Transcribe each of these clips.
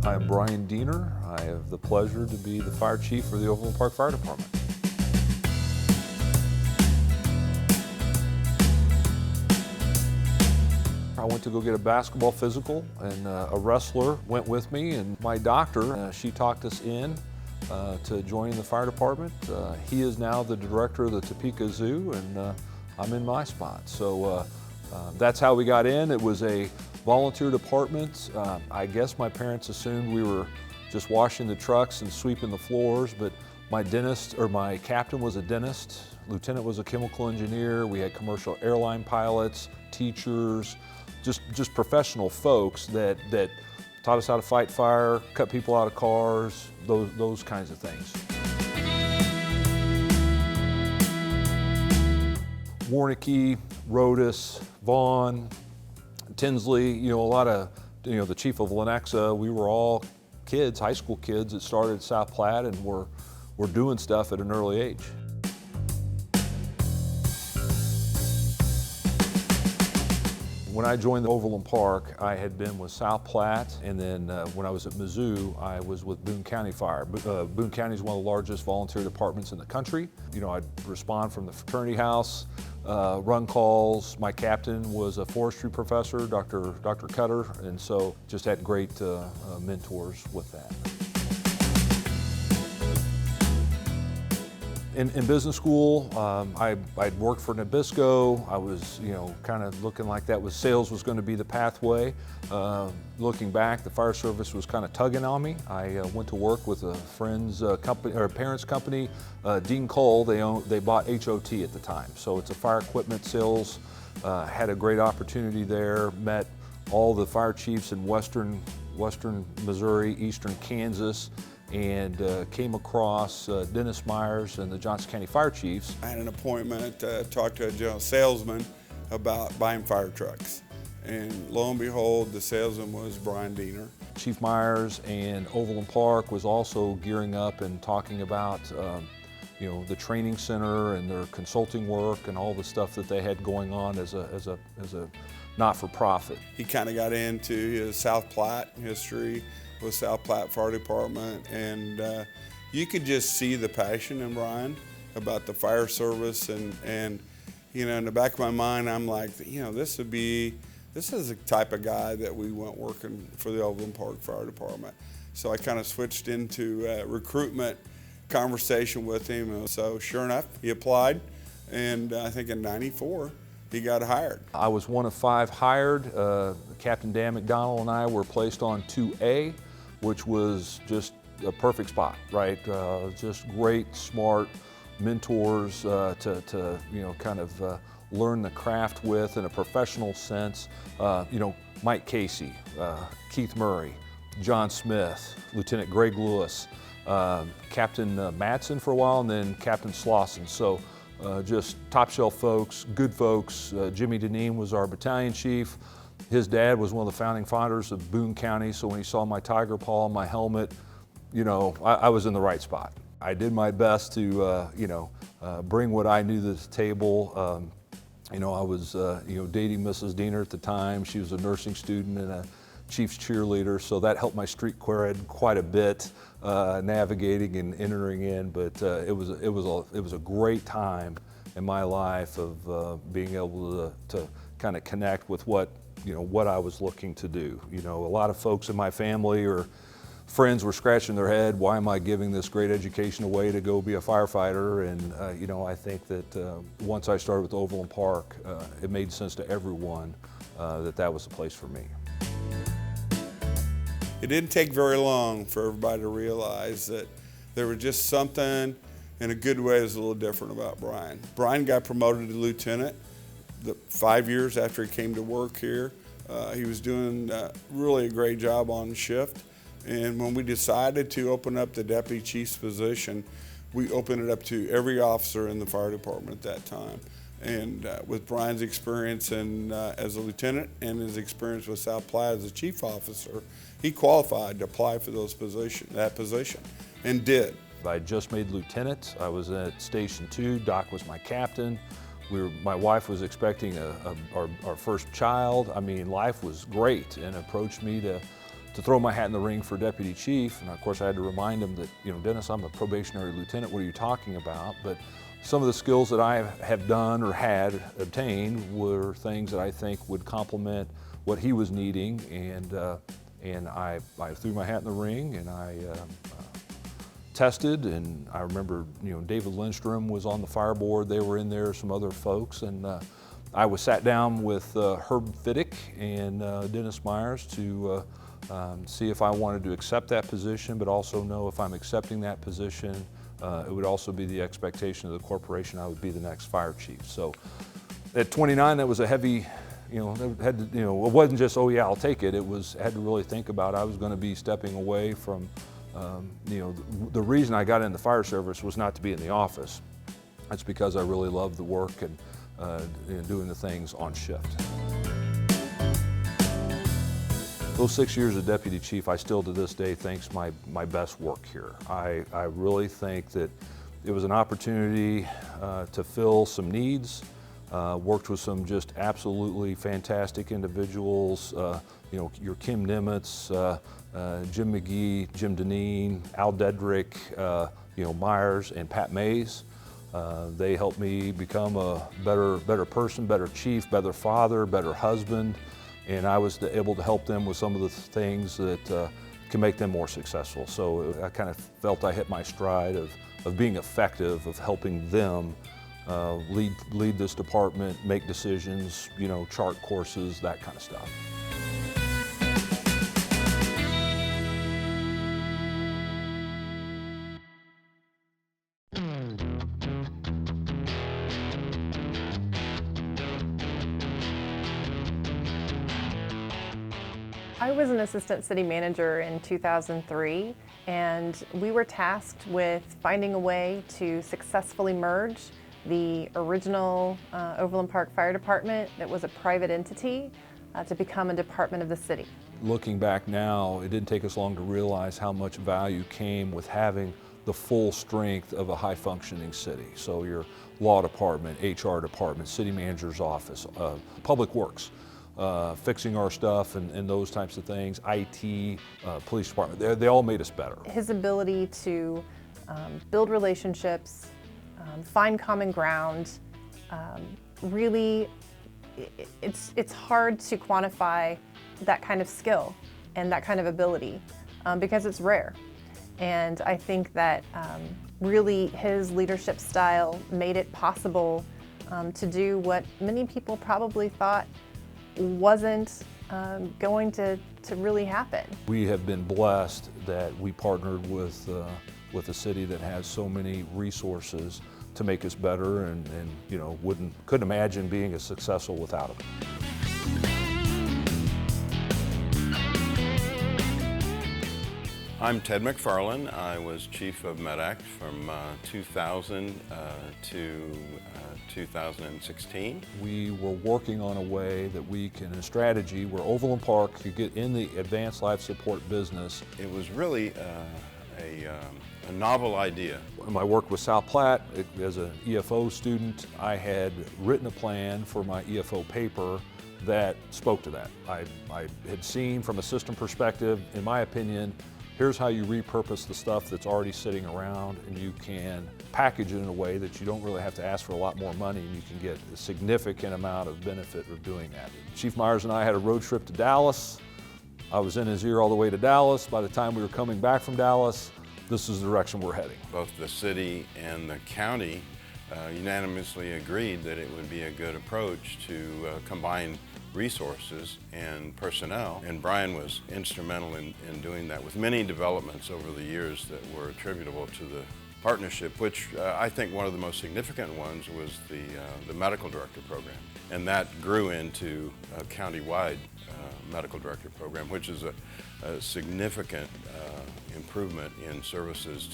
I'm Bryan Dehner. I have the pleasure to be the fire chief for the Overland Park Fire Department. I went to go get a basketball physical, and a wrestler went with me, and my doctor, she talked us in to join the fire department. He is now the director of the Topeka Zoo, and I'm in my spot. So that's how we got in. It was a volunteer department. I guess my parents assumed we were just washing the trucks and sweeping the floors, but my captain was a dentist, lieutenant was a chemical engineer. We had commercial airline pilots, teachers, just professional folks that taught us how to fight fire, cut people out of cars, those kinds of things. Warnicki, Rodas, Vaughn, Tinsley, a lot of, the chief of Lenexa, we were all kids, high school kids that started at South Platte and were doing stuff at an early age. When I joined the Overland Park, I had been with South Platte, and then when I was at Mizzou, I was with Boone County Fire. Boone County is one of the largest volunteer departments in the country. I'd respond from the fraternity house, run calls. My captain was a forestry professor, Dr. Cutter, and so just had great mentors with that. In business school, I'd worked for Nabisco. I was, kind of looking like sales was going to be the pathway. Looking back, the fire service was kind of tugging on me. I went to work with a friend's company, or parents' company, Dean Cole. They bought HOT at the time, so it's a fire equipment sales. Had a great opportunity there. Met all the fire chiefs in western Missouri, eastern Kansas, and came across Dennis Myers and the Johnson County Fire Chiefs. I had an appointment to talk to a general salesman about buying fire trucks. And lo and behold, the salesman was Bryan Dehner. Chief Myers and Overland Park was also gearing up and talking about the training center and their consulting work and all the stuff that they had going on as a not-for-profit. He kind of got into his South Platte history with South Platte Fire Department, and you could just see the passion in Bryan about the fire service, and in the back of my mind, I'm like, this is the type of guy that we want working for the Overland Park Fire Department. So I kind of switched into recruitment conversation with him. So sure enough, he applied, and I think in '94, he got hired. I was one of 5 hired. Captain Dan McDonald and I were placed on 2A, which was just a perfect spot, right? Just great, smart mentors to kind of learn the craft with in a professional sense. Mike Casey, Keith Murray, John Smith, Lieutenant Greg Lewis, Captain Matson for a while, and then Captain Slauson. So just top shelf folks, good folks. Jimmy Deneen was our battalion chief. His dad was one of the founding fathers of Boone County, so when he saw my tiger paw and my helmet, I was in the right spot. I did my best to, bring what I knew to the table. I was, dating Mrs. Dehner at the time. She was a nursing student and a Chiefs cheerleader, so that helped my street cred quite a bit, navigating and entering in. But it was a great time in my life of being able to kind of connect with what I was looking to do. A lot of folks in my family or friends were scratching their head, why am I giving this great education away to go be a firefighter? And I think that once I started with Overland Park, it made sense to everyone that was the place for me. It didn't take very long for everybody to realize that there was just something, in a good way, that was a little different about Bryan. Bryan got promoted to lieutenant 5 years after he came to work here. He was doing really a great job on shift. And when we decided to open up the deputy chief's position, we opened it up to every officer in the fire department at that time. And with Bryan's experience as a lieutenant and his experience with South Platte as a chief officer, he qualified to apply for that position, and did. I just made lieutenant. I was at Station 2. Doc was my captain. My wife was expecting our first child. I mean, life was great, and approached me to to throw my hat in the ring for deputy chief. And of course I had to remind him that, Dennis, I'm a probationary lieutenant, what are you talking about? But some of the skills that I have done or had obtained were things that I think would complement what he was needing, and I threw my hat in the ring, and I tested. And I remember, David Lindstrom was on the fire board. They were in there, some other folks, and I was sat down with Herb Fiddick and Dennis Myers to see if I wanted to accept that position, but also know if I'm accepting that position, it would also be the expectation of the corporation I would be the next fire chief. So at 29, that was a heavy, it wasn't just, oh yeah, I'll take it. It was, I had to really think about, I was going to be stepping away from, the reason I got in the fire service was not to be in the office. That's because I really loved the work and doing the things on shift. Those 6 years as deputy chief, I still to this day thinks my best work here. I really think that it was an opportunity to fill some needs, worked with some just absolutely fantastic individuals, your Kim Nimitz, Jim McGee, Jim Deneen, Al Dedrick, Myers, and Pat Mays. They helped me become a better person, better chief, better father, better husband, and I was able to help them with some of the things that can make them more successful. So I kind of felt I hit my stride of being effective, of helping them lead this department, make decisions, chart courses, that kind of stuff. I was an assistant city manager in 2003, and we were tasked with finding a way to successfully merge the original Overland Park Fire Department that was a private entity to become a department of the city. Looking back now, it didn't take us long to realize how much value came with having the full strength of a high-functioning city. So your law department, HR department, city manager's office, public works, fixing our stuff and those types of things, IT, police department, they all made us better. His ability to build relationships, find common ground, really, it's hard to quantify that kind of skill and that kind of ability because it's rare. And I think that really his leadership style made it possible to do what many people probably thought wasn't going to really happen. We have been blessed that we partnered with a city that has so many resources to make us better, and couldn't imagine being as successful without them. I'm Ted McFarland. I was chief of MEDAC from 2000 to 2016. We were working on a way that we can, a strategy where Overland Park could get in the advanced life support business. It was really a novel idea. In my work with South Platte, as an EFO student, I had written a plan for my EFO paper that spoke to that. I had seen from a system perspective, in my opinion, here's how you repurpose the stuff that's already sitting around, and you can package it in a way that you don't really have to ask for a lot more money, and you can get a significant amount of benefit of doing that. Chief Myers and I had a road trip to Dallas. I was in his ear all the way to Dallas. By the time we were coming back from Dallas, this is the direction we're heading. Both the city and the county unanimously agreed that it would be a good approach to combine resources and personnel, and Bryan was instrumental in doing that with many developments over the years that were attributable to the partnership, which I think one of the most significant ones was the medical director program, and that grew into a county-wide medical director program, which is a significant improvement in services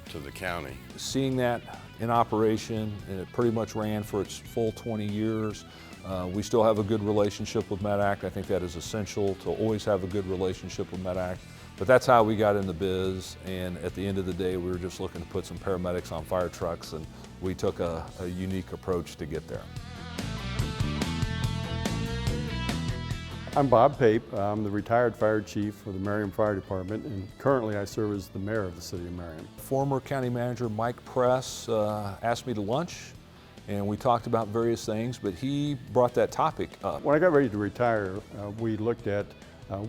to the county. Seeing that in operation, and it pretty much ran for its full 20 years. We still have a good relationship with MEDAC. I think that is essential to always have a good relationship with MEDAC. But that's how we got in the biz, and at the end of the day, we were just looking to put some paramedics on fire trucks, and we took a unique approach to get there. I'm Bob Pape. I'm the retired fire chief for the Merriam Fire Department, and currently I serve as the mayor of the city of Merriam. Former county manager Mike Press asked me to lunch, and we talked about various things, but he brought that topic up. When I got ready to retire, we looked at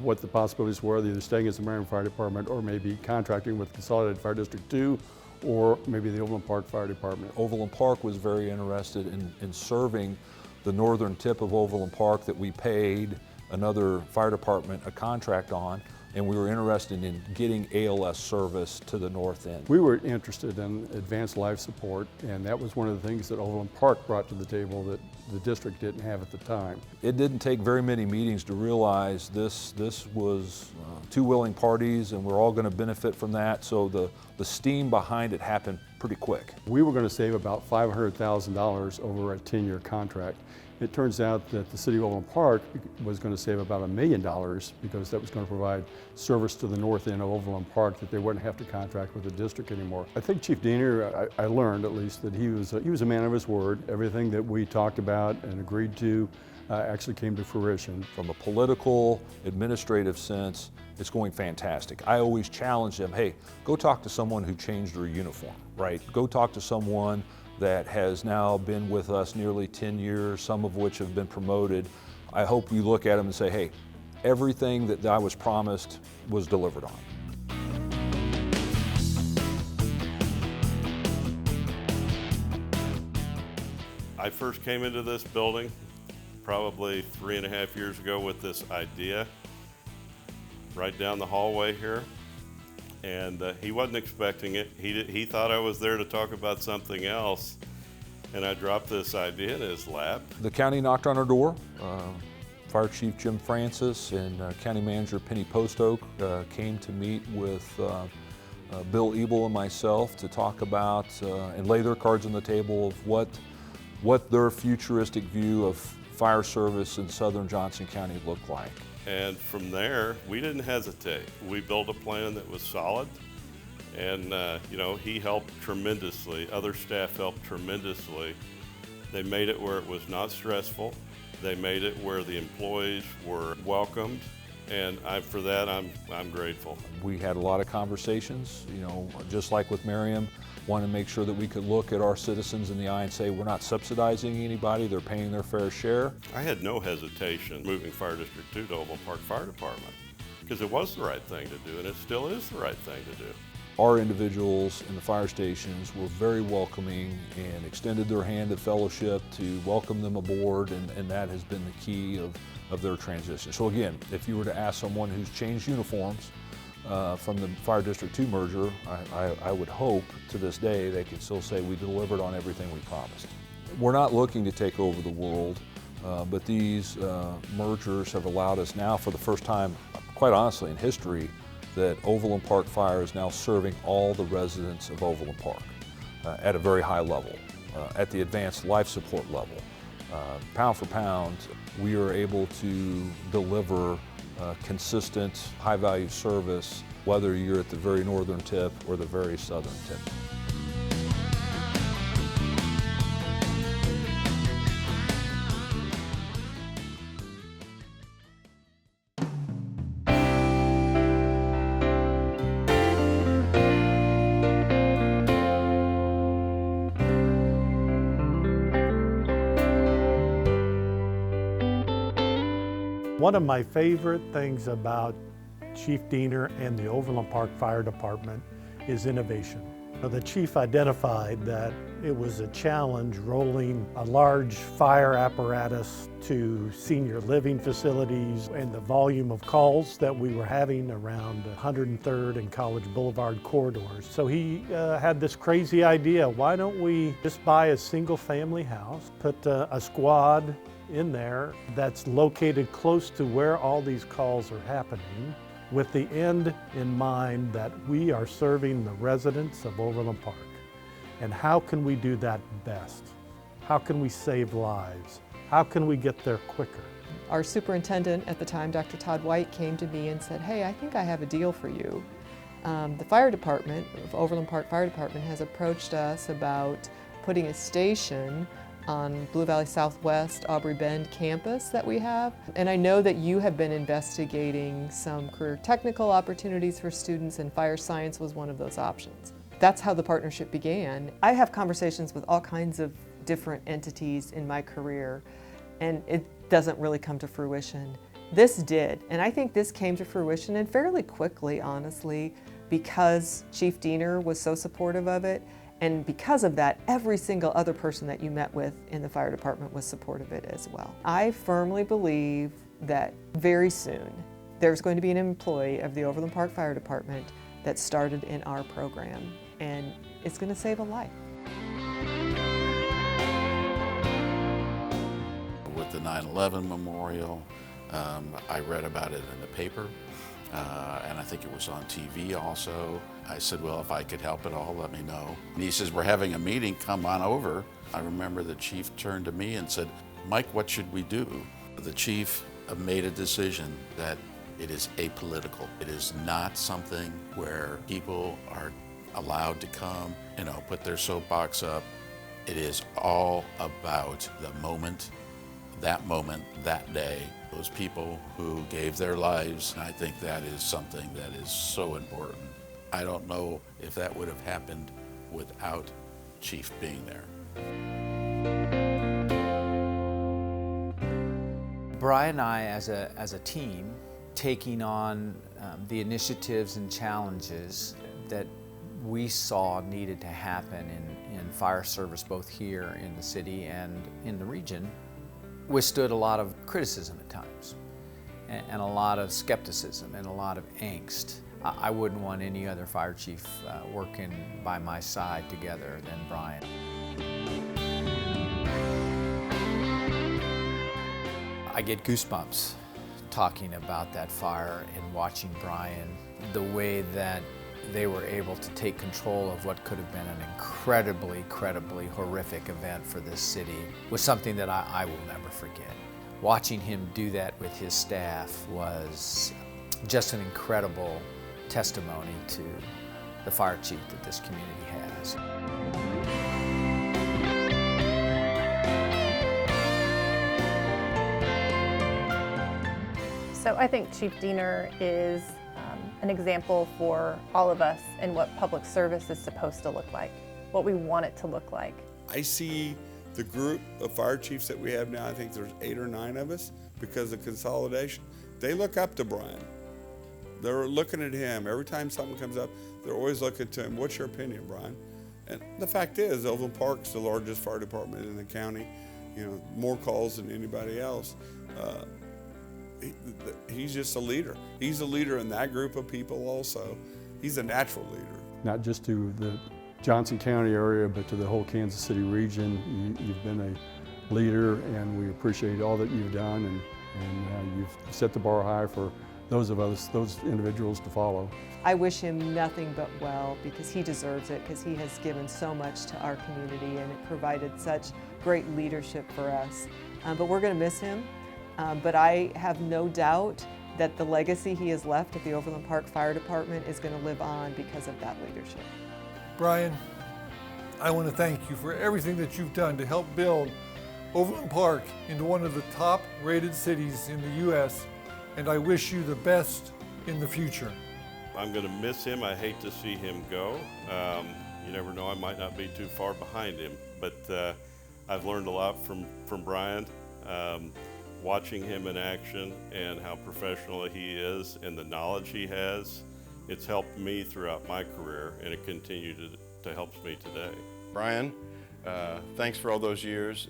what the possibilities were, either staying as the Merriam Fire Department or maybe contracting with Consolidated Fire District 2 or maybe the Overland Park Fire Department. Overland Park was very interested in serving the northern tip of Overland Park that we paid another fire department a contract on, and we were interested in getting ALS service to the north end. We were interested in advanced life support, and that was one of the things that Overland Park brought to the table that the district didn't have at the time. It didn't take very many meetings to realize this was two willing parties, and we're all going to benefit from that, so the steam behind it happened pretty quick. We were going to save about $500,000 over a 10-year contract. It turns out that the city of Overland Park was going to save about $1 million because that was going to provide service to the north end of Overland Park that they wouldn't have to contract with the district anymore. I think Chief Dehner, I learned at least that he was a man of his word. Everything that we talked about and agreed to actually came to fruition. From a political, administrative sense, it's going fantastic. I always challenge them, hey, go talk to someone who changed their uniform, right? Go talk to someone that has now been with us nearly 10 years, some of which have been promoted. I hope you look at them and say, hey, everything that I was promised was delivered on. I first came into this building probably 3.5 years ago with this idea right down the hallway here. And he wasn't expecting it. He thought I was there to talk about something else, and I dropped this idea in his lap. The county knocked on our door. Fire Chief Jim Francis and County Manager Penny Postoke came to meet with Bill Ebel and myself to talk about and lay their cards on the table of what their futuristic view of fire service in southern Johnson County looked like. And from there, we didn't hesitate. We built a plan that was solid, and he helped tremendously. Other staff helped tremendously. They made it where it was not stressful. They made it where the employees were welcomed, and for that, I'm grateful. We had a lot of conversations, just like with Merriam, wanted to make sure that we could look at our citizens in the eye and say we're not subsidizing anybody, they're paying their fair share. I had no hesitation moving Fire District 2 to Overland Park Fire Department because it was the right thing to do, and it still is the right thing to do. Our individuals in the fire stations were very welcoming and extended their hand of fellowship to welcome them aboard, and that has been the key of their transition. So again, if you were to ask someone who's changed uniforms from the Fire District 2 merger, I would hope to this day they can still say we delivered on everything we promised. We're not looking to take over the world, but these mergers have allowed us now for the first time, quite honestly in history, that Overland Park Fire is now serving all the residents of Overland Park at a very high level, at the advanced life support level. Pound for pound, we are able to deliver consistent, high-value service, whether you're at the very northern tip or the very southern tip. One of my favorite things about Chief Dehner and the Overland Park Fire Department is innovation. The chief identified that it was a challenge rolling a large fire apparatus to senior living facilities and the volume of calls that we were having around 103rd and College Boulevard corridors. So he had this crazy idea, why don't we just buy a single family house, put a squad in there that's located close to where all these calls are happening, with the end in mind that we are serving the residents of Overland Park. And how can we do that best? How can we save lives? How can we get there quicker? Our superintendent at the time, Dr. Todd White, came to me and said, hey, I think I have a deal for you. The fire department, Overland Park Fire Department, has approached us about putting a station on Blue Valley Southwest Aubrey Bend campus that we have. And I know that you have been investigating some career technical opportunities for students, and fire science was one of those options. That's how the partnership began. I have conversations with all kinds of different entities in my career, and it doesn't really come to fruition. This did, and I think this came to fruition, and fairly quickly, honestly, because Chief Dehner was so supportive of it, and because of that, every single other person that you met with in the fire department was supportive of it as well. I firmly believe that very soon there's going to be an employee of the Overland Park Fire Department that started in our program, and it's going to save a life. With the 9/11 memorial, I read about it in the paper, and I think it was on TV also. I said, well, if I could help at all, let me know. And he says, we're having a meeting, come on over. I remember the chief turned to me and said, Mike, what should we do? The chief made a decision that it is apolitical. It is not something where people are allowed to come, put their soapbox up. It is all about the moment, that day, those people who gave their lives. And I think that is something that is so important. I don't know if that would have happened without Chief being there. Bryan and I, as a team, taking on the initiatives and challenges that we saw needed to happen in fire service, both here in the city and in the region, withstood a lot of criticism at times, and a lot of skepticism and a lot of angst. I wouldn't want any other fire chief working by my side together than Bryan. I get goosebumps talking about that fire and watching Bryan, the way that they were able to take control of what could have been an incredibly horrific event for this city was something that I will never forget. Watching him do that with his staff was just an incredible testimony to the fire chief that this community has. So I think Chief Dehner is an example for all of us in what public service is supposed to look like, what we want it to look like. I see the group of fire chiefs that we have now, I think there's 8 or 9 of us because of consolidation. They look up to Bryan. They're looking at him. Every time something comes up, they're always looking to him. What's your opinion, Bryan? And the fact is, Overland Park's the largest fire department in the county, more calls than anybody else. He's just a leader. He's a leader in that group of people also. He's a natural leader. Not just to the Johnson County area, but to the whole Kansas City region. You've been a leader, and we appreciate all that you've done, and you've set the bar high for those of us, those individuals to follow. I wish him nothing but well, because he deserves it, because he has given so much to our community and it provided such great leadership for us. But we're going to miss him. But I have no doubt that the legacy he has left at the Overland Park Fire Department is going to live on because of that leadership. Bryan, I want to thank you for everything that you've done to help build Overland Park into one of the top-rated cities in the U.S., and I wish you the best in the future. I'm going to miss him. I hate to see him go. You never know, I might not be too far behind him, but I've learned a lot from Bryan. Watching him in action and how professional he is and the knowledge he has, it's helped me throughout my career, and it continues to help me today. Bryan, thanks for all those years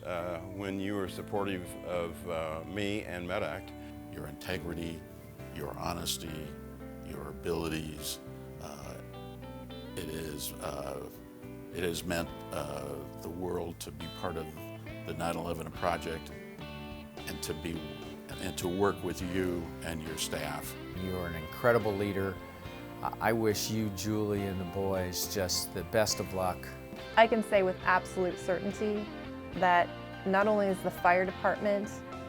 when you were supportive of me and MedAct. Your integrity, your honesty, your abilities, it has meant the world to be part of the 9/11 project, and to work with you and your staff. You are an incredible leader. I wish you, Julie, and the boys just the best of luck. I can say with absolute certainty that not only is the fire department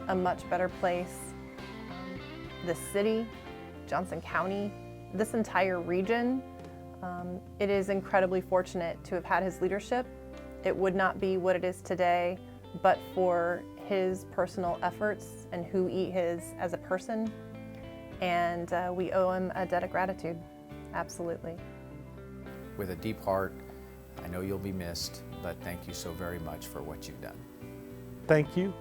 a much better place, the city, Johnson County, this entire region, it is incredibly fortunate to have had his leadership. It would not be what it is today but for his personal efforts and who he is as a person. And we owe him a debt of gratitude, absolutely. With a deep heart, I know you'll be missed, but thank you so very much for what you've done. Thank you.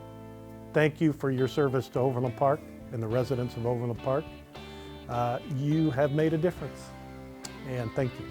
Thank you for your service to Overland Park and the residents of Overland Park. You have made a difference, and thank you.